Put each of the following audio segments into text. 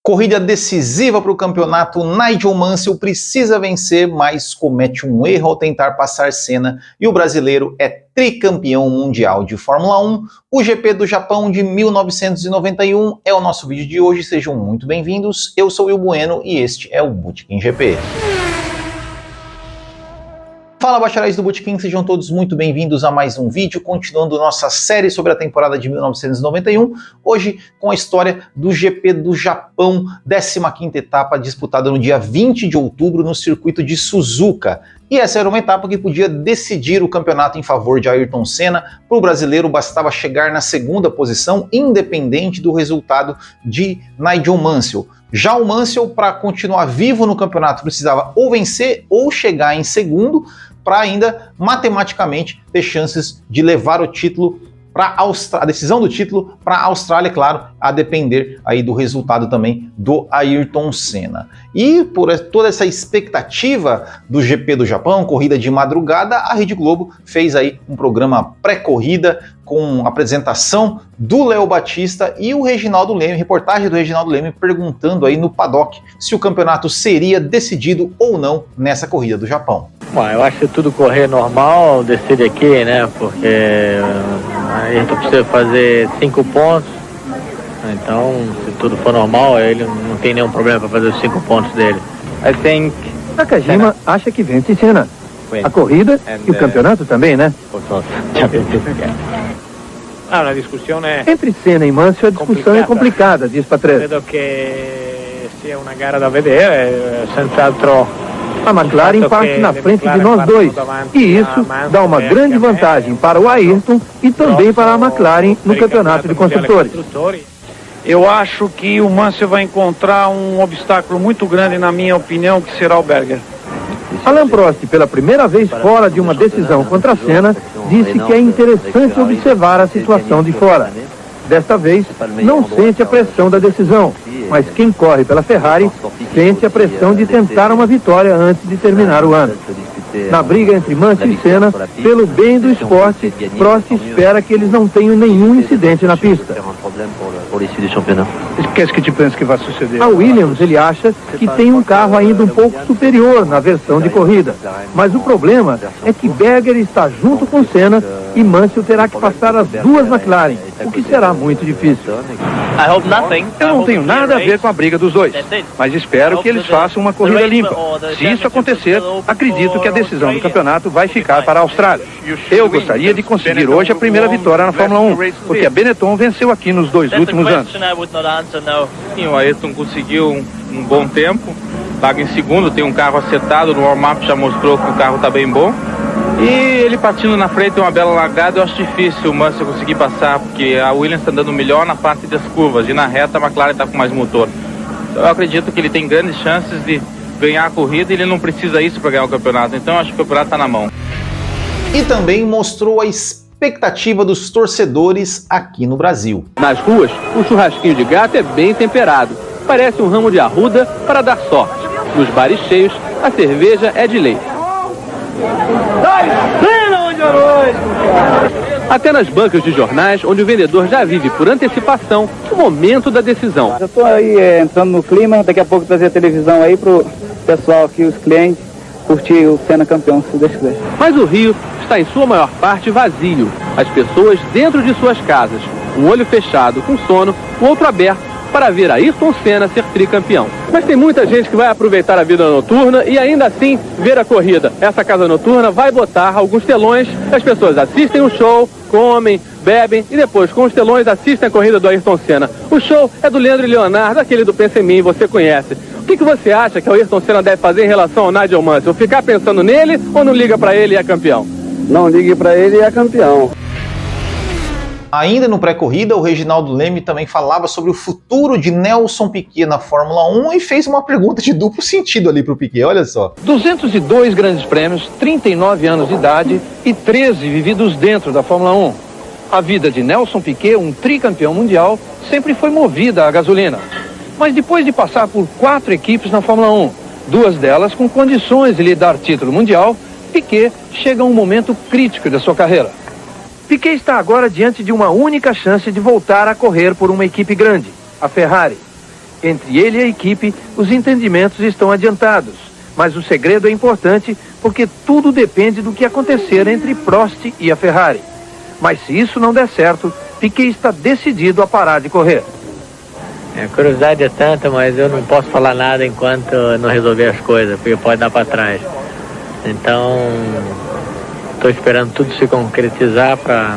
Corrida decisiva para o campeonato, Nigel Mansell precisa vencer, mas comete um erro ao tentar passar Senna e o brasileiro é tricampeão mundial de Fórmula 1. O GP do Japão de 1991 é o nosso vídeo de hoje, sejam muito bem-vindos. Eu sou o Will Bueno e este é o Botequim GP. Fala, bacharéis do Botequim, sejam todos muito bem-vindos a mais um vídeo, continuando nossa série sobre a temporada de 1991, hoje com a história do GP do Japão, 15ª etapa disputada no dia 20 de outubro no circuito de Suzuka. E essa era uma etapa que podia decidir o campeonato em favor de Ayrton Senna. Para o brasileiro bastava chegar na segunda posição, independente do resultado de Nigel Mansell. Já o Mansell, para continuar vivo no campeonato, precisava ou vencer ou chegar em segundo, para ainda matematicamente ter chances de levar o título para a decisão do título para a Austrália, claro, a depender aí do resultado também do Ayrton Senna. E por toda essa expectativa do GP do Japão, corrida de madrugada, a Rede Globo fez aí um programa pré-corrida com apresentação do Léo Batista e o Reginaldo Leme, reportagem do Reginaldo Leme perguntando aí no paddock se o campeonato seria decidido ou não nessa corrida do Japão. Bom, eu acho que tudo correr normal, decide aqui, né, porque a gente precisa fazer 5 pontos, então se tudo for normal, ele não tem nenhum problema para fazer os 5 pontos dele. I think Nakajima acha que vence Senna. A corrida e o campeonato também, né? A discussão é... Entre Senna e Mansell a discussão é complicada, diz Patrese. Credo que sia una gara da vedere, senz'altro. A McLaren parte na frente de nós dois, e isso dá uma grande vantagem para o Ayrton e também para a McLaren no campeonato de construtores. Eu acho que o Mansell vai encontrar um obstáculo muito grande, na minha opinião, que será o Berger. Alain Prost, pela primeira vez fora de uma decisão contra Senna, disse que é interessante observar a situação de fora. Desta vez, não sente a pressão da decisão, mas quem corre pela Ferrari sente a pressão de tentar uma vitória antes de terminar o ano. Na briga entre Mansell e Senna, pelo bem do esporte, Prost espera que eles não tenham nenhum incidente na pista. Qu'est-ce que tu penses que vai suceder? A Williams, ele acha que tem um carro ainda um pouco superior na versão de corrida, mas o problema é que Berger está junto com Senna e Mansell terá que passar as duas McLaren, o que será muito difícil. Eu não tenho nada a ver com a briga dos dois, mas espero que eles façam uma corrida limpa. Se isso acontecer, acredito que a decisão do campeonato vai ficar para a Austrália. Eu gostaria de conseguir hoje a primeira vitória na Fórmula 1, porque a Benetton venceu aqui nos 2 últimos anos. O Ayrton conseguiu um bom tempo, larga em segundo, tem um carro acertado, no warm-up já mostrou que o carro está bem bom. E ele partindo na frente, uma bela largada, eu acho difícil o Mansell conseguir passar, porque a Williams está andando melhor na parte das curvas, e na reta a McLaren está com mais motor. Então eu acredito que ele tem grandes chances de ganhar a corrida e ele não precisa isso para ganhar o campeonato, então eu acho que o campeonato está na mão. E também mostrou a expectativa dos torcedores aqui no Brasil. Nas ruas, o churrasquinho de gato é bem temperado, parece um ramo de arruda para dar sorte. Nos bares cheios, a cerveja é de lei. Até nas bancas de jornais, onde o vendedor já vive por antecipação o momento da decisão. Eu estou aí entrando no clima, daqui a pouco trazer a televisão aí pro pessoal aqui, os clientes, curtir o Senna campeão, se Deus quiser. Mas o Rio está em sua maior parte vazio. As pessoas dentro de suas casas, um olho fechado com sono, o outro aberto, para ver Ayrton Senna ser tricampeão. Mas tem muita gente que vai aproveitar a vida noturna e ainda assim ver a corrida. Essa casa noturna vai botar alguns telões, as pessoas assistem o show, comem, bebem e depois com os telões assistem a corrida do Ayrton Senna. O show é do Leandro e Leonardo, aquele do Pensa em Mim, você conhece. O que você acha que o Ayrton Senna deve fazer em relação ao Nigel Mansell? Ficar pensando nele ou não liga para ele e é campeão? Não ligue para ele e é campeão. Ainda no pré-corrida, o Reginaldo Leme também falava sobre o futuro de Nelson Piquet na Fórmula 1 e fez uma pergunta de duplo sentido ali para o Piquet, olha só. 202 grandes prêmios, 39 anos de idade e 13 vividos dentro da Fórmula 1. A vida de Nelson Piquet, um tricampeão mundial, sempre foi movida a gasolina. Mas depois de passar por 4 equipes na Fórmula 1, 2 delas com condições de lhe dar título mundial, Piquet chega a um momento crítico da sua carreira. Piquet está agora diante de uma única chance de voltar a correr por uma equipe grande, a Ferrari. Entre ele e a equipe, os entendimentos estão adiantados. Mas o segredo é importante porque tudo depende do que acontecer entre Prost e a Ferrari. Mas se isso não der certo, Piquet está decidido a parar de correr. A curiosidade é tanta, mas eu não posso falar nada enquanto não resolver as coisas, porque pode dar para trás. Então, estou esperando tudo se concretizar para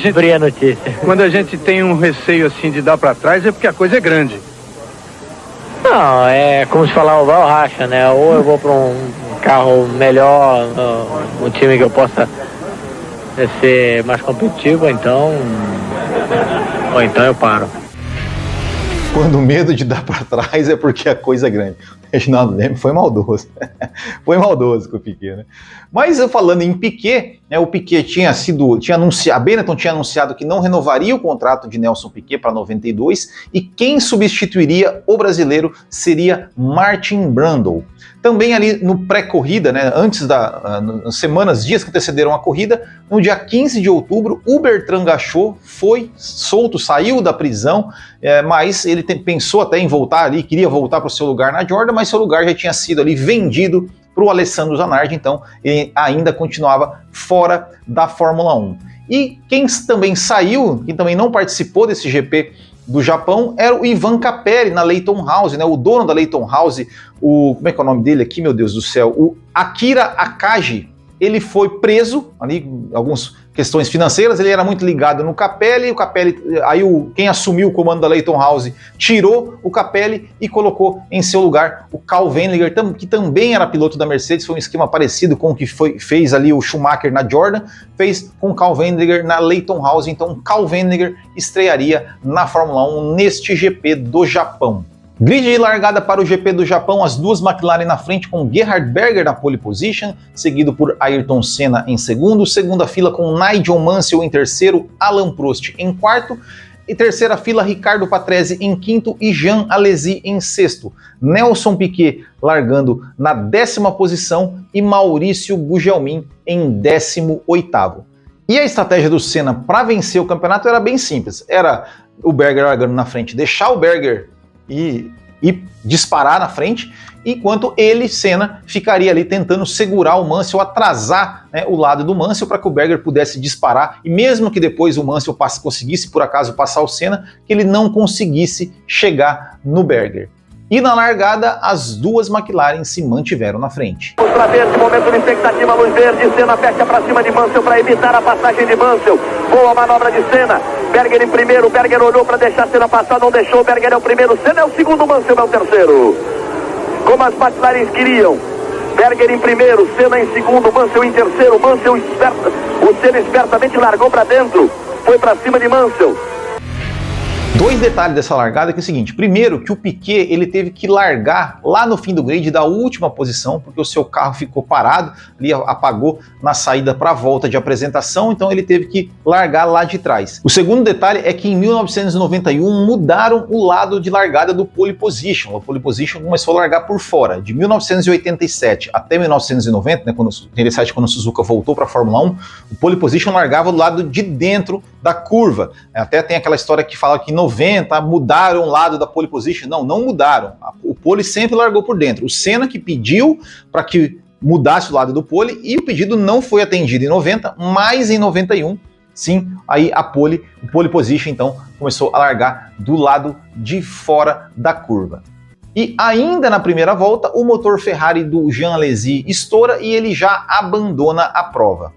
abrir a notícia. Quando a gente tem um receio assim de dar para trás, é porque a coisa é grande. Não, é como se falar o Val racha, né? Ou eu vou para um carro melhor, um time que eu possa ser mais competitivo, ou então eu paro. Quando o medo de dar para trás é porque a coisa é grande. O Reginaldo Leme foi maldoso. Foi maldoso com o Piquet, né? Mas falando em Piquet, né, o Piquet tinha anunciado, a Benetton tinha anunciado que não renovaria o contrato de Nelson Piquet para 92 e quem substituiria o brasileiro seria Martin Brundle. Também ali no pré-corrida, né, antes nas semanas, dias que antecederam a corrida, no dia 15 de outubro, o Bertrand Gachot foi solto, saiu da prisão, mas ele pensou até em voltar ali, queria voltar para o seu lugar na Jordan, mas seu lugar já tinha sido ali vendido para o Alessandro Zanardi, então ele ainda continuava fora da Fórmula 1. E quem também saiu, quem também não participou desse GP do Japão, era o Ivan Capelli na Leyton House, né? O dono da Leyton House, como é que é o nome dele aqui, meu Deus do céu? O Akira Akagi. Ele foi preso, ali, algumas questões financeiras, ele era muito ligado no Capelli, quem assumiu o comando da Leyton House tirou o Capelli e colocou em seu lugar o Karl Wendlinger, que também era piloto da Mercedes, foi um esquema parecido com o que fez ali o Schumacher na Jordan, fez com o Karl Wendlinger na Leyton House, então Karl Wendlinger estrearia na Fórmula 1 neste GP do Japão. Grid de largada para o GP do Japão, as duas McLaren na frente com Gerhard Berger na pole position, seguido por Ayrton Senna em segundo, segunda fila com Nigel Mansell em terceiro, Alain Prost em quarto, e terceira fila Ricardo Patrese em quinto e Jean Alesi em sexto. Nelson Piquet largando na 10ª posição e Maurício Gugelmin em 18º. E a estratégia do Senna para vencer o campeonato era bem simples, era o Berger largando na frente, deixar o Berger e disparar na frente, enquanto ele, Senna, ficaria ali tentando segurar o Mansell, atrasar, né, o lado do Mansell para que o Berger pudesse disparar, e mesmo que depois o Mansell conseguisse por acaso passar o Senna, que ele não conseguisse chegar no Berger. E na largada, as duas McLaren se mantiveram na frente. Para ver esse momento de expectativa, luz verde, Senna fecha para cima de Mansell para evitar a passagem de Mansell. Boa manobra de Senna. Berger em primeiro, Berger olhou para deixar Senna passar, não deixou, Berger é o primeiro, Senna é o segundo, Mansell é o terceiro. Como as McLaren queriam. Berger em primeiro, Senna em segundo, Mansell em terceiro, o Senna espertamente largou para dentro, foi para cima de Mansell. Dois detalhes dessa largada que é o seguinte, primeiro que o Piquet ele teve que largar lá no fim do grid da última posição, porque o seu carro ficou parado, ali apagou na saída para a volta de apresentação, então ele teve que largar lá de trás. O segundo detalhe é que em 1991 mudaram o lado de largada do pole position, o pole position começou a largar por fora, de 1987 até 1990, né, quando o Suzuka voltou para a Fórmula 1, o pole position largava do lado de dentro da curva, até tem aquela história que fala que 90 mudaram o lado da pole position. Não mudaram. O pole sempre largou por dentro. O Senna que pediu para que mudasse o lado do pole e o pedido não foi atendido em 90, mas em 91, sim, aí o pole position então começou a largar do lado de fora da curva. E ainda na primeira volta, o motor Ferrari do Jean Alesi estoura e ele já abandona a prova.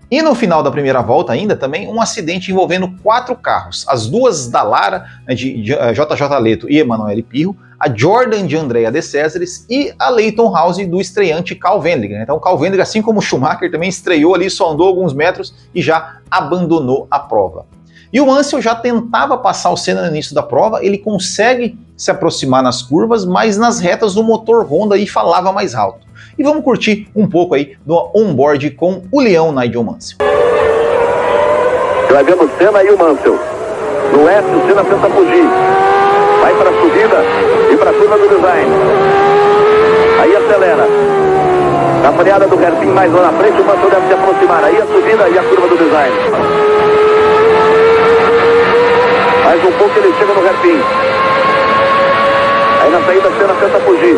E no final da primeira volta ainda também um acidente envolvendo 4 carros, as duas da Lara, né, de JJ Leto e Emanuele Pirro, a Jordan de Andrea de Césares e a Leyton House do estreante Karl Wendlinger. Então o Karl Wendlinger, assim como o Schumacher, também estreou ali, só andou alguns metros e já abandonou a prova. E o Mansell já tentava passar o Senna no início da prova, ele consegue se aproximar nas curvas, mas nas retas o motor Honda aí falava mais alto. E vamos curtir um pouco aí do onboard com o leão Nigel Mansell. Vai vendo o Senna e o Mansell. No S, o Senna tenta fugir. Vai para a subida e para a curva do design. Aí acelera. Na freada do Herpin mais lá na frente, o Mansell deve se aproximar. Aí a subida e a curva do design. Mais um pouco ele chega no hairpin. Aí na saída a Senna tenta fugir.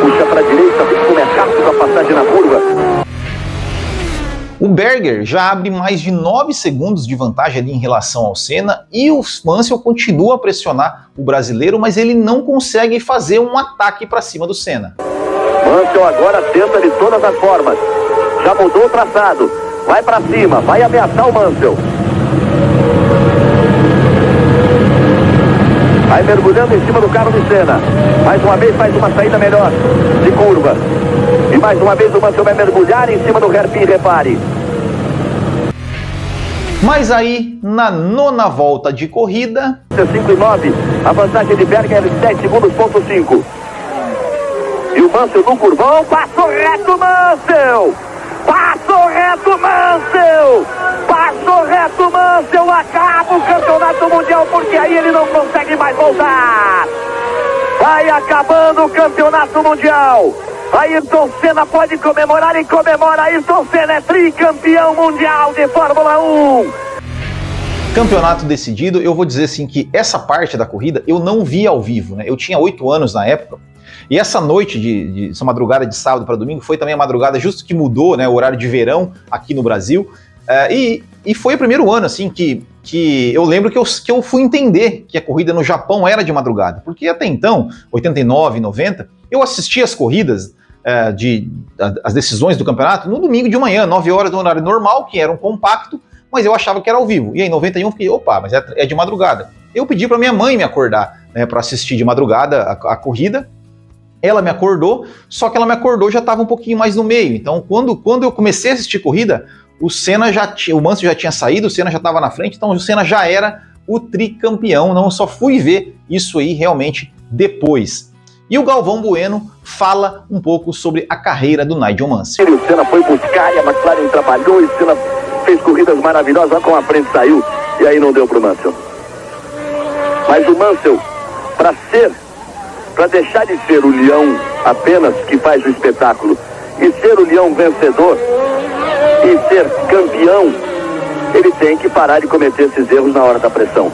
Puxa para a direita, como é rápido a passagem na curva. O Berger já abre mais de 9 segundos de vantagem ali em relação ao Senna e o Mansell continua a pressionar o brasileiro, mas ele não consegue fazer um ataque para cima do Senna. Mansell agora tenta de todas as formas. Já mudou o traçado. Vai para cima, vai ameaçar o Mansell. Vai mergulhando em cima do carro do Senna. Mais uma vez faz uma saída melhor de curva. E mais uma vez o Mansell vai mergulhar em cima do hairpin, repare. Mas aí, na 9ª volta de corrida... 5 e 9, a vantagem de Berger é 10 segundos, ponto 5. E o Mansell no curvão, passou reto Mansell! Passou reto Mansell! Passou reto Mansell, acaba o campeonato mundial, porque aí ele não consegue mais voltar! Vai acabando o campeonato mundial! Ayrton Senna pode comemorar e comemora. Ayrton Senna é tricampeão mundial de Fórmula 1. Campeonato decidido. Eu vou dizer assim que essa parte da corrida eu não vi ao vivo, né? Eu tinha 8 anos na época. E essa noite, essa madrugada de sábado para domingo, foi também a madrugada justo que mudou, né, o horário de verão aqui no Brasil. E foi o primeiro ano assim que eu lembro que eu fui entender que a corrida no Japão era de madrugada. Porque até então, 89, 90, eu assistia as corridas, as decisões do campeonato no domingo de manhã, 9 horas do horário normal, que era um compacto, mas eu achava que era ao vivo. E aí em 91 eu fiquei, opa, mas é de madrugada. Eu pedi para minha mãe me acordar, né, para assistir de madrugada a corrida. Ela me acordou, só que ela me acordou já estava um pouquinho mais no meio. Então quando eu comecei a assistir corrida, o Mansell já tinha saído, o Senna já estava na frente, então o Senna já era o tricampeão. Não, só fui ver isso aí realmente depois. E o Galvão Bueno fala um pouco sobre a carreira do Nigel Mansell. O Senna foi buscar e a McLaren trabalhou, e o Senna fez corridas maravilhosas, olha como a frente saiu, e aí não deu para o Mansell. Mas o Mansell, para deixar de ser o leão apenas que faz o espetáculo e ser o leão vencedor e ser campeão, ele tem que parar de cometer esses erros na hora da pressão.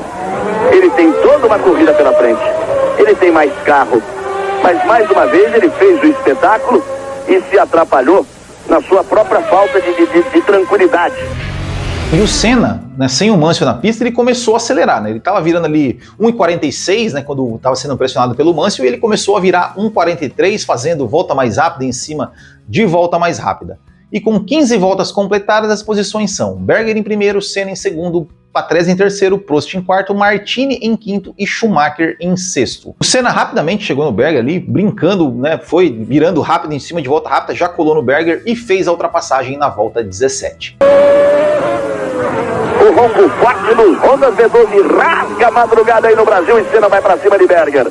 Ele tem toda uma corrida pela frente, ele tem mais carro, mas mais uma vez ele fez o espetáculo e se atrapalhou na sua própria falta de tranquilidade. E o Senna, né, sem o Mansell na pista, ele começou a acelerar, né? Ele estava virando ali 1,46, né, quando estava sendo pressionado pelo Mansell, e ele começou a virar 1,43, fazendo volta mais rápida em cima de volta mais rápida. E com 15 voltas completadas, as posições são Berger em primeiro, Senna em segundo, Patrese em terceiro, Prost em quarto, Martini em quinto e Schumacher em sexto. O Senna rapidamente chegou no Berger ali, brincando, né, foi virando rápido em cima de volta rápida, já colou no Berger e fez a ultrapassagem na volta 17. O ronco forte nos Hondas V12 rasga a madrugada aí no Brasil e Senna vai pra cima de Berger.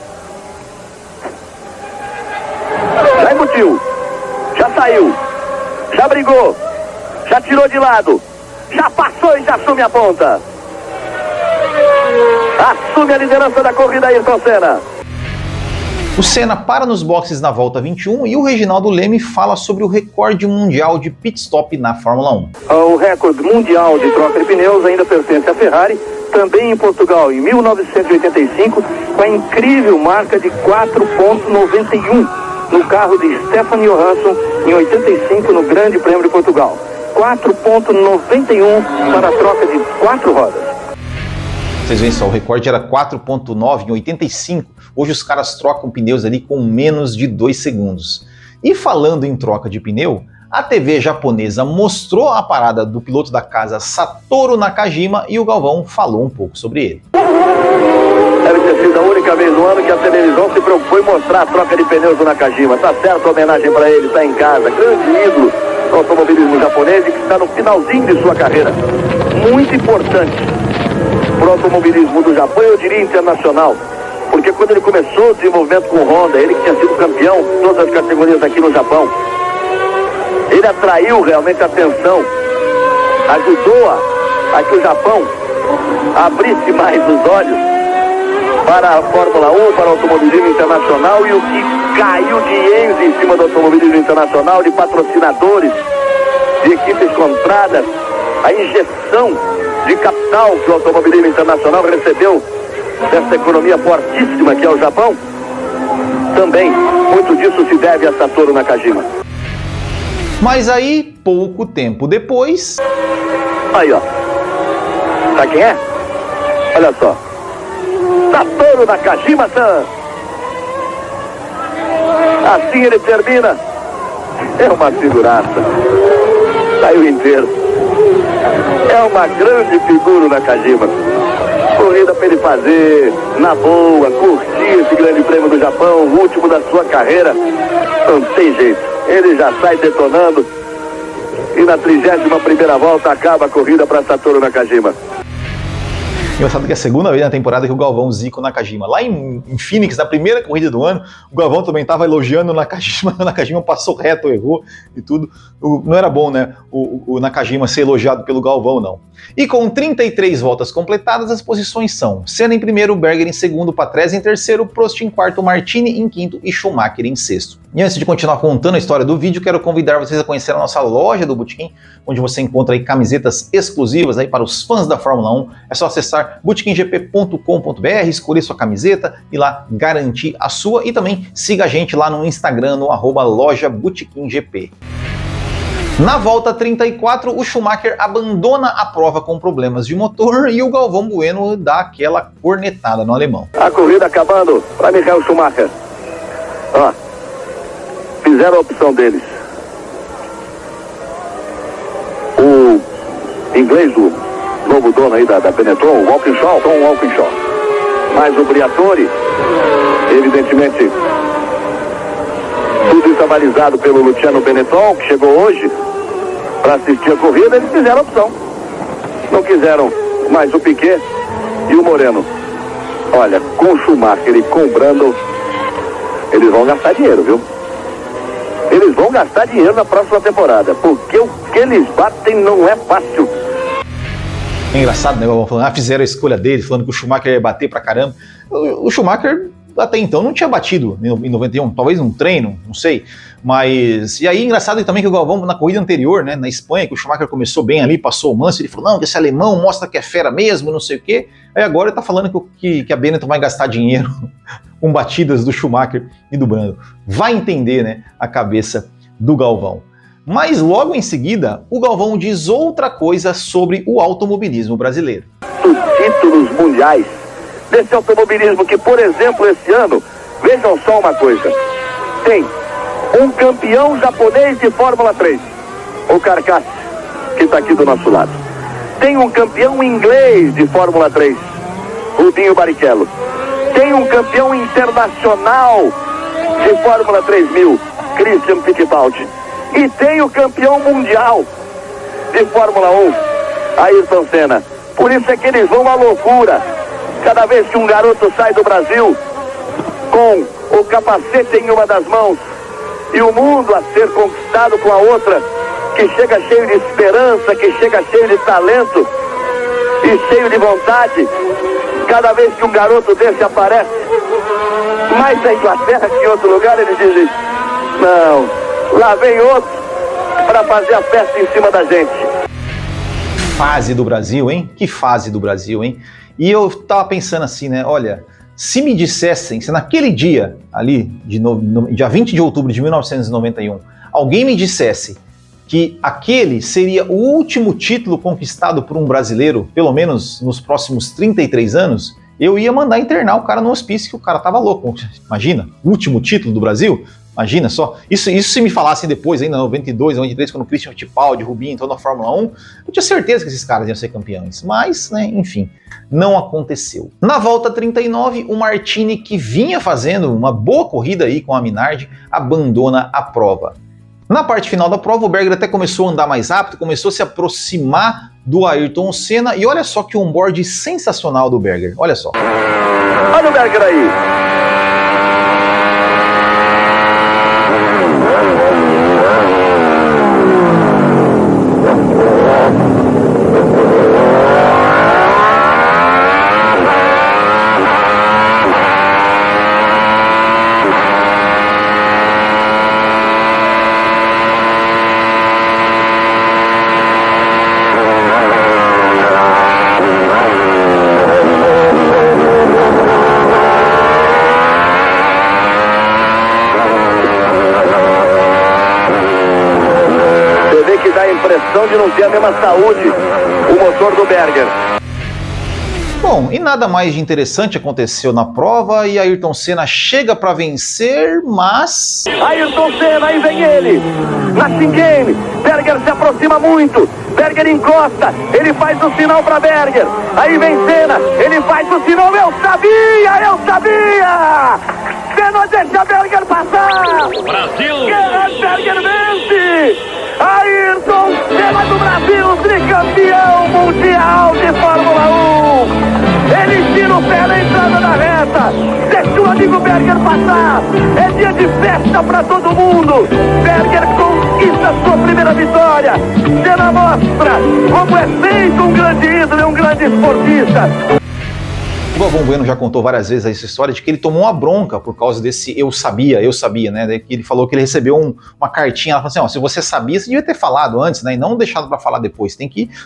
Já embutiu, já saiu, já brigou, já tirou de lado, já passou e já assume a ponta. Assume a liderança da corrida Ayrton Senna. O Senna para nos boxes na volta 21 e o Reginaldo Leme fala sobre o recorde mundial de pit stop na Fórmula 1. O recorde mundial de troca de pneus ainda pertence à Ferrari, também em Portugal, em 1985, com a incrível marca de 4,91 no carro de Stefan Johansson, em 85, no Grande Prêmio de Portugal. 4,91 para a troca de 4 rodas. Vocês veem só, o recorde era 4,9 em 85. Hoje os caras trocam pneus ali com menos de 2 segundos. E falando em troca de pneu, a TV japonesa mostrou a parada do piloto da casa Satoru Nakajima e o Galvão falou um pouco sobre ele. Deve ter sido a única vez no ano que a televisão se preocupou em mostrar a troca de pneus do Nakajima. Tá certo a homenagem para ele, está em casa. Grande ídolo do automobilismo japonês e que está no finalzinho de sua carreira. Muito importante para o automobilismo do Japão, eu diria internacional. Porque quando ele começou o desenvolvimento com o Honda, ele que tinha sido campeão em todas as categorias aqui no Japão, ele atraiu realmente a atenção, ajudou a que o Japão abrisse mais os olhos para a Fórmula 1, para o automobilismo internacional, e o que caiu de ienes em cima do automobilismo internacional, de patrocinadores, de equipes compradas, a injeção de capital capital que o automobilismo internacional recebeu dessa economia fortíssima que é o Japão, também muito disso se deve a Satoru Nakajima. Mas aí, pouco tempo depois... Aí, ó. Sabe quem é? Olha só. Satoru Nakajima-san. Assim ele termina. É uma figuraça. Saiu inteiro. É uma grande figura o Nakajima. Corrida para ele fazer na boa, curtir esse grande prêmio do Japão, o último da sua carreira. Não tem jeito. Ele já sai detonando. E na 31ª volta acaba a corrida para Satoru Nakajima. Engraçado que é a segunda vez na temporada que o Galvão zica o Nakajima. Lá em Phoenix, na primeira corrida do ano, o Galvão também estava elogiando o Nakajima. O Nakajima passou reto, errou e tudo. Não era bom, né? O Nakajima ser elogiado pelo Galvão, não. E com 33 voltas completadas, as posições são Senna em primeiro, Berger em segundo, Patrese em terceiro, Prost em quarto, Martini em quinto e Schumacher em sexto. E antes de continuar contando a história do vídeo, quero convidar vocês a conhecer a nossa loja do Botequim, onde você encontra aí camisetas exclusivas aí para os fãs da Fórmula 1. É só acessar botequimgp.com.br, escolher sua camiseta e lá garantir a sua. E também siga a gente lá no Instagram, no @lojabotequimgp. Na volta 34, o Schumacher abandona a prova com problemas de motor e o Galvão Bueno dá aquela cornetada no alemão. A corrida acabando para Michael Schumacher. Ó, fizeram a opção deles. O inglês do novo dono aí da Benetton, o Walkinshaw, Tom Walkinshaw. Mas o Briatore, evidentemente, tudo isso avalizado pelo Luciano Benetton, que chegou hoje para assistir a corrida, eles fizeram a opção. Não quiseram mais o Piquet e o Moreno. Olha, com o Schumacher e com o Brundle, eles vão gastar dinheiro, viu? Eles vão gastar dinheiro na próxima temporada, porque o que eles batem não é fácil. É engraçado, né? Falando, fizeram a escolha dele, falando que o Schumacher ia bater pra caramba. O Schumacher até então não tinha batido em 91, talvez um treino, não sei. Mas, e aí engraçado também que o Galvão na corrida anterior, né, na Espanha, que o Schumacher começou bem ali, passou o Mansell, ele falou, não, que esse alemão mostra que é fera mesmo, não sei o quê. Aí agora ele tá falando que a Benetton vai gastar dinheiro com batidas do Schumacher e do Brundle. Vai entender, né, a cabeça do Galvão. Mas logo em seguida, o Galvão diz outra coisa sobre o automobilismo brasileiro. Os títulos mundiais desse automobilismo que, por exemplo, esse ano, vejam só uma coisa, tem um campeão japonês de Fórmula 3, o Carcass, que está aqui do nosso lado. Tem um campeão inglês de Fórmula 3, Rubinho Barrichello. Tem um campeão internacional de Fórmula 3000, Christian Fittipaldi. E tem o campeão mundial de Fórmula 1, Ayrton Senna. Por isso é que eles vão à loucura cada vez que um garoto sai do Brasil com o capacete em uma das mãos e o mundo a ser conquistado com a outra, que chega cheio de esperança, que chega cheio de talento e cheio de vontade. Cada vez que um garoto desse aparece, mais na Inglaterra que em outro lugar, eles dizem, não, lá vem outro para fazer a festa em cima da gente. Fase do Brasil, hein? Que fase do Brasil, hein? E eu tava pensando assim, né? Olha, se me dissessem, se naquele dia, ali, dia 20 de outubro de 1991, alguém me dissesse que aquele seria o último título conquistado por um brasileiro, pelo menos nos próximos 33 anos, eu ia mandar internar o cara no hospício, que o cara tava louco. Imagina, último título do Brasil? Imagina só, isso se me falassem depois, ainda em 92, 93, quando o Christian Fittipaldi, Rubinho entrou na Fórmula 1, eu tinha certeza que esses caras iam ser campeões, mas, né, enfim, não aconteceu. Na volta 39, o Martini, que vinha fazendo uma boa corrida aí com a Minardi, abandona a prova. Na parte final da prova, o Berger até começou a andar mais rápido, começou a se aproximar do Ayrton Senna, e olha só que onboard sensacional do Berger, olha só. Olha o Berger aí. impressão de não ter a mesma saúde o motor do Berger. Bom, e nada mais de interessante aconteceu na prova e Ayrton Senna chega para vencer, mas... Ayrton Senna, aí vem ele, na Shingame, Berger se aproxima muito, Berger encosta, ele faz o sinal para Berger, aí vem Senna, ele faz o sinal, eu sabia! Senna deixa Berger passar! Brasil! Gerhard Berger vence! Ayrton Senna do Brasil, tricampeão mundial de Fórmula 1! Ele tira o pé na entrada da reta, deixa o amigo Berger passar, é dia de festa para todo mundo, Berger conquista sua primeira vitória, Senna mostra como é feito um grande ídolo e um grande esportista. O Galvão Bueno já contou várias vezes essa história de que ele tomou uma bronca por causa desse eu sabia, né? Daí que ele falou que ele recebeu uma cartinha, ela falou assim, ó, se você sabia, você devia ter falado antes, né? E não deixado para falar depois,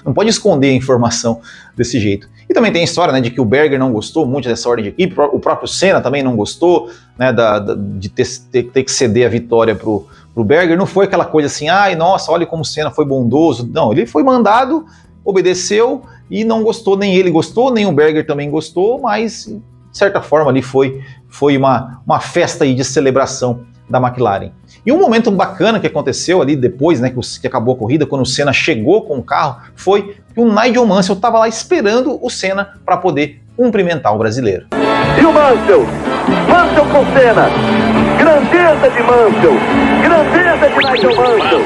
não pode esconder a informação desse jeito. E também tem a história, né, de que o Berger não gostou muito dessa ordem de equipe, o próprio Senna também não gostou, né, de ter que ceder a vitória pro Berger. Não foi aquela coisa assim, ai, nossa, olha como o Senna foi bondoso. Não, ele foi mandado, obedeceu e não gostou, nem ele gostou, nem o Berger também gostou, mas de certa forma ali foi uma festa aí de celebração da McLaren. E um momento bacana que aconteceu ali depois, né, que acabou a corrida, quando o Senna chegou com o carro, foi que o Nigel Mansell estava lá esperando o Senna para poder cumprimentar o brasileiro. E o Mansell com Senna, grandeza de Mansell, grandeza de Nigel Mansell.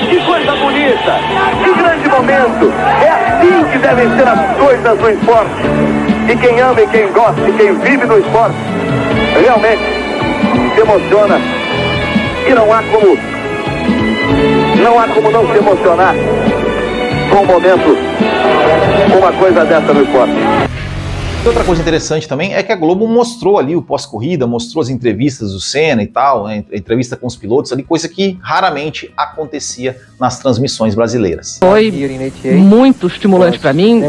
Que coisa bonita, que grande momento. É assim que devem ser as coisas no esporte. E quem ama e quem gosta e quem vive no esporte realmente se emociona. E não há como não se emocionar com um momento, com uma coisa dessa no esporte. Outra coisa interessante também é que a Globo mostrou ali o pós-corrida, mostrou as entrevistas do Senna e tal, né, entrevista com os pilotos ali, coisa que raramente acontecia nas transmissões brasileiras. Foi muito estimulante para mim.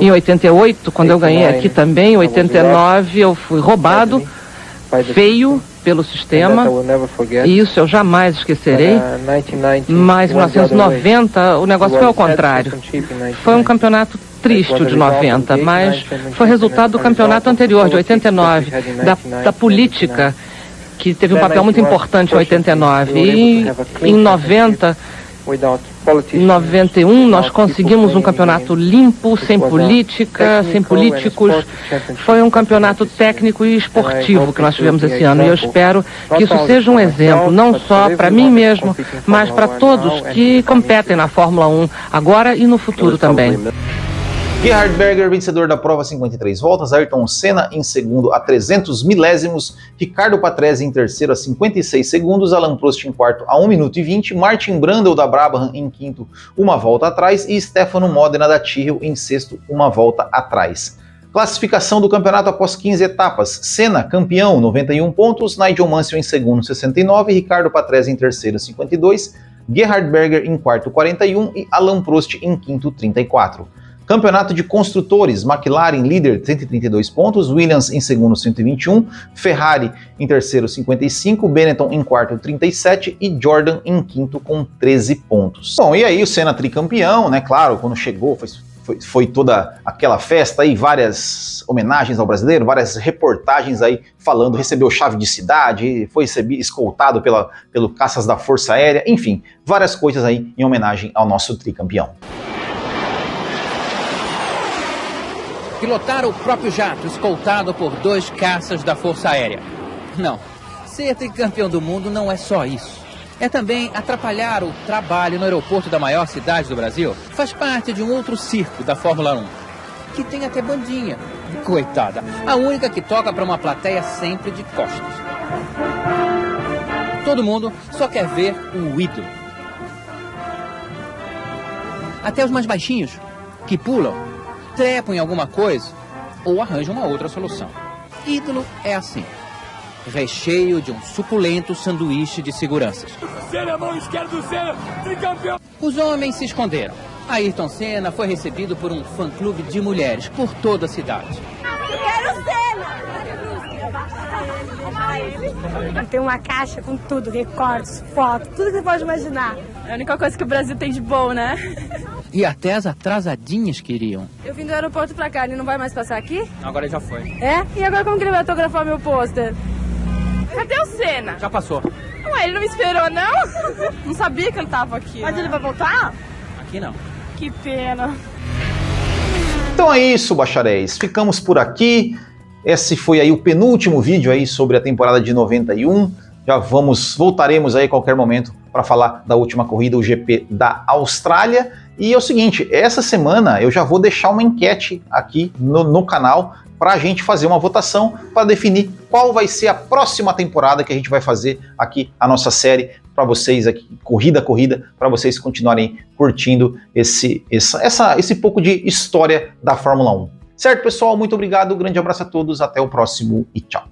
Em 88, quando eu ganhei aqui também, em 89 eu fui roubado, feio pelo sistema, e isso eu jamais esquecerei. Mas em 1990 o negócio foi ao contrário. Foi um campeonato triste o de 90, mas foi resultado do campeonato anterior, de 89, da política, que teve um papel muito importante em 89. E em 90, 91, nós conseguimos um campeonato limpo, sem política, sem políticos. Foi um campeonato técnico e esportivo que nós tivemos esse ano. E eu espero que isso seja um exemplo, não só para mim mesmo, mas para todos que competem na Fórmula 1, agora e no futuro também. Gerhard Berger, vencedor da prova 53 voltas, Ayrton Senna em segundo a 300 milésimos, Ricardo Patrese em terceiro a 56 segundos, Alain Prost em quarto a 1 minuto e 20, Martin Brundle da Brabham em quinto, uma volta atrás, e Stefano Modena da Tyrrell em sexto, uma volta atrás. Classificação do campeonato após 15 etapas: Senna, campeão, 91 pontos, Nigel Mansell em segundo, 69, Ricardo Patrese em terceiro, 52, Gerhard Berger em quarto, 41 e Alain Prost em quinto, 34. Campeonato de Construtores, McLaren líder 132 pontos, Williams em segundo 121, Ferrari em terceiro 55, Benetton em quarto 37 e Jordan em quinto com 13 pontos. Bom, e aí o Senna tricampeão, né, claro, quando chegou foi toda aquela festa aí, várias homenagens ao brasileiro, várias reportagens aí falando, recebeu chave de cidade, foi escoltado pelo caças da Força Aérea, enfim, várias coisas aí em homenagem ao nosso tricampeão. Pilotar o próprio jato, escoltado por 2 caças da Força Aérea. Não, ser tricampeão do mundo não é só isso. É também atrapalhar o trabalho no aeroporto da maior cidade do Brasil. Faz parte de um outro circo da Fórmula 1, que tem até bandinha. Coitada, a única que toca para uma plateia sempre de costas. Todo mundo só quer ver o ídolo. Até os mais baixinhos, que pulam, trepam em alguma coisa ou arranjam uma outra solução. Ídolo é assim, recheio de um suculento sanduíche de seguranças. Senna, mão esquerda do Senna, tricampeão! Os homens se esconderam. Ayrton Senna foi recebido por um fã-clube de mulheres por toda a cidade. Eu quero Senna! Tem uma caixa com tudo, recortes, fotos, tudo que você pode imaginar. É a única coisa que o Brasil tem de bom, né? E até as atrasadinhas queriam. Eu vim do aeroporto pra cá, ele não vai mais passar aqui? Agora já foi. É? E agora como que ele vai autografar meu pôster? Cadê o Senna? Já passou. Ué, ele não me esperou, não? Não sabia que ele tava aqui. Mas ele vai voltar? Aqui não. Que pena. Então é isso, bacharéis. Ficamos por aqui. Esse foi aí o penúltimo vídeo aí sobre a temporada de 91. Voltaremos aí a qualquer momento para falar da última corrida, o GP da Austrália. E é o seguinte, essa semana eu já vou deixar uma enquete aqui no canal para a gente fazer uma votação para definir qual vai ser a próxima temporada que a gente vai fazer aqui a nossa série para vocês aqui, corrida a corrida, para vocês continuarem curtindo esse pouco de história da Fórmula 1. Certo, pessoal? Muito obrigado, grande abraço a todos, até o próximo e tchau.